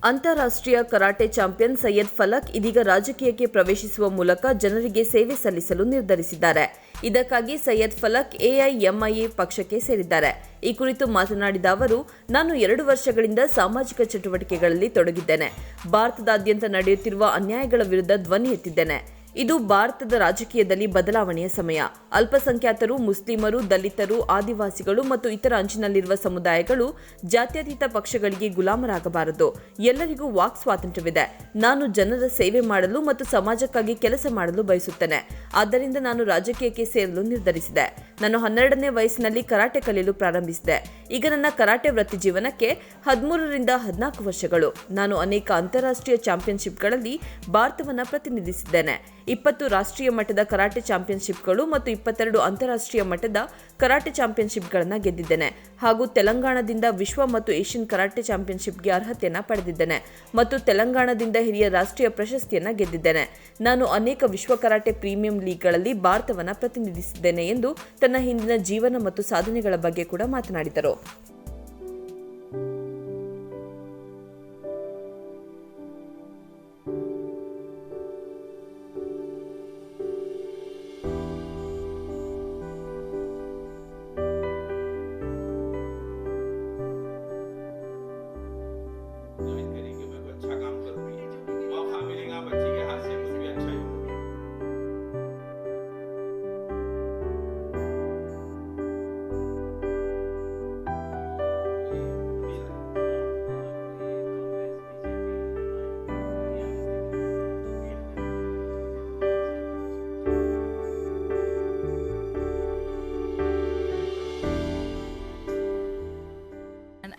ಅಂತಾರಾಷ್ಟ್ರೀಯ karate champion Syed Falak ಇದೀಗ ರಾಜಕೀಯಕ್ಕೆ ಪ್ರವೇಶಿಸುವ ಮೂಲಕ ಜನರಿಗೆ ಸೇವೆ ಸಲ್ಲಿಸಲು ನಿರ್ಧರಿಸಿದ್ದಾರೆ. ಇದಕ್ಕಾಗಿ ಸೈಯದ್ ಫಲಕ್ ಎಐಎಂಐಎ ಪಕ್ಷಕ್ಕೆ ಸೇರಿದ್ದಾರೆ. ಈ ಕುರಿತು ಮಾತನಾಡಿದ ಅವರು, ನಾನು 2 ವರ್ಷಗಳಿಂದ ಸಾಮಾಜಿಕ ಚಟುವಟಿಕೆಗಳಲ್ಲಿ ತೊಡಗಿದ್ದೇನೆ. ಭಾರತದಾದ್ಯಂತ ನಡೆಯುತ್ತಿರುವ ಅನ್ಯಾಯಗಳ ವಿರುದ್ಧ ಧ್ವನಿ ಎತ್ತಿದ್ದೇನೆ. ಇದು ಭಾರತದ ರಾಜಕೀಯದಲ್ಲಿ ಬದಲಾವಣೆಯ ಸಮಯ. ಅಲ್ಪಸಂಖ್ಯಾತರು, ಮುಸ್ಲಿಮರು, ದಲಿತರು, ಆದಿವಾಸಿಗಳು ಮತ್ತು ಇತರ ಅಂಚಿನಲ್ಲಿರುವ ಸಮುದಾಯಗಳು ಜಾತ್ಯತೀತ ಪಕ್ಷಗಳಿಗೆ ಗುಲಾಮರಾಗಬಾರದು. ಎಲ್ಲರಿಗೂ ವಾಕ್ ಸ್ವಾತಂತ್ರ್ಯವಿದೆ. ನಾನು ಜನರ ಸೇವೆ ಮಾಡಲು ಮತ್ತು ಸಮಾಜಕ್ಕಾಗಿ ಕೆಲಸ ಮಾಡಲು ಬಯಸುತ್ತೇನೆ. ಆದ್ದರಿಂದ ನಾನು ರಾಜಕೀಯಕ್ಕೆ ಸೇರಲು ನಿರ್ಧರಿಸಿದೆ. ನಾನು 12ನೇ ವಯಸ್ಸಿನಲ್ಲಿ ಕರಾಟೆ ಕಲಿಯಲು ಪ್ರಾರಂಭಿಸಿದೆ. ಈಗ ನನ್ನ ಕರಾಟೆ ವೃತ್ತಿ ಜೀವನಕ್ಕೆ 13 ರಿಂದ 14 ವರ್ಷಗಳು. ನಾನು ಅನೇಕ ಅಂತಾರಾಷ್ಟ್ರೀಯ ಚಾಂಪಿಯನ್ಶಿಪ್ಗಳಲ್ಲಿ ಭಾರತವನ್ನು ಪ್ರತಿನಿಧಿಸಿದ್ದೇನೆ. 20 ರಾಷ್ಟ್ರೀಯ ಮಟ್ಟದ ಕರಾಟೆ ಚಾಂಪಿಯನ್ಶಿಪ್ಗಳು ಮತ್ತು 22 ಅಂತಾರಾಷ್ಟ್ರೀಯ ಮಟ್ಟದ ಕರಾಟೆ ಚಾಂಪಿಯನ್ಶಿಪ್ಗಳನ್ನು ಗೆದ್ದಿದ್ದೇನೆ ಹಾಗೂ ತೆಲಂಗಾಣದಿಂದ ವಿಶ್ವ ಮತ್ತು ಏಷ್ಯನ್ ಕರಾಟೆ ಚಾಂಪಿಯನ್ಶಿಪ್ಗೆ ಅರ್ಹತೆಯನ್ನು ಪಡೆದಿದ್ದೇನೆ ಮತ್ತು ತೆಲಂಗಾಣದಿಂದ ಹಿರಿಯ ರಾಷ್ಟ್ರೀಯ ಪ್ರಶಸ್ತಿಯನ್ನು ಗೆದ್ದಿದ್ದೇನೆ. ನಾನು ಅನೇಕ ವಿಶ್ವ ಕರಾಟೆ ಪ್ರೀಮಿಯಂ ಲೀಗ್ಗಳಲ್ಲಿ ಭಾರತವನ್ನು ಪ್ರತಿನಿಧಿಸಿದ್ದೇನೆ ಎಂದು ತನ್ನ ಹಿಂದಿನ ಜೀವನ ಮತ್ತು ಸಾಧನೆಗಳ ಬಗ್ಗೆ ಕೂಡ ಮಾತನಾಡಿದರು. अच्छा काम करूंगी, मौका मिलेगा बच्ची के हाथ से कुछ भी अच्छा ही होगा।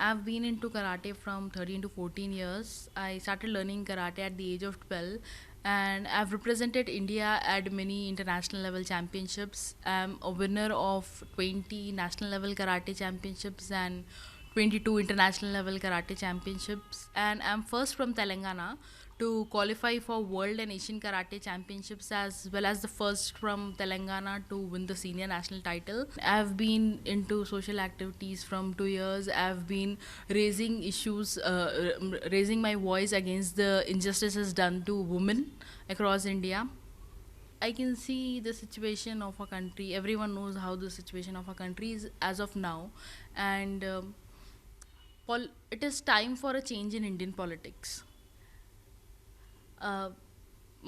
I've been into karate from 13 to 14 years. I started learning karate at the age of 12 and I've represented India at many international level championships. I'm a winner of 20 national level karate championships and 22 international level karate championships, and I'm first from Telangana to qualify for World and Asian Karate Championships, as well as the first from Telangana to win the senior national title. I've been into social activities from 2 years. I've been raising issues, raising my voice against the injustices done to women across India. I can see the situation of our country. Everyone knows how the situation of our country is as of now, and it is time for a change in Indian politics.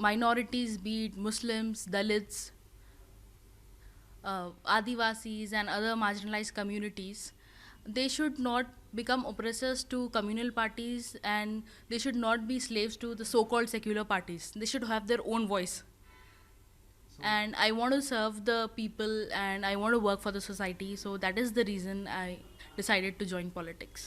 Minorities, be it Muslims, Dalits, Adivasis and other marginalized communities, they should not become oppressors to communal parties, and they should not be slaves to the so-called secular parties. They should have their own voice. And I want to serve the people and I want to work for the society, so that is the reason I decided to join politics.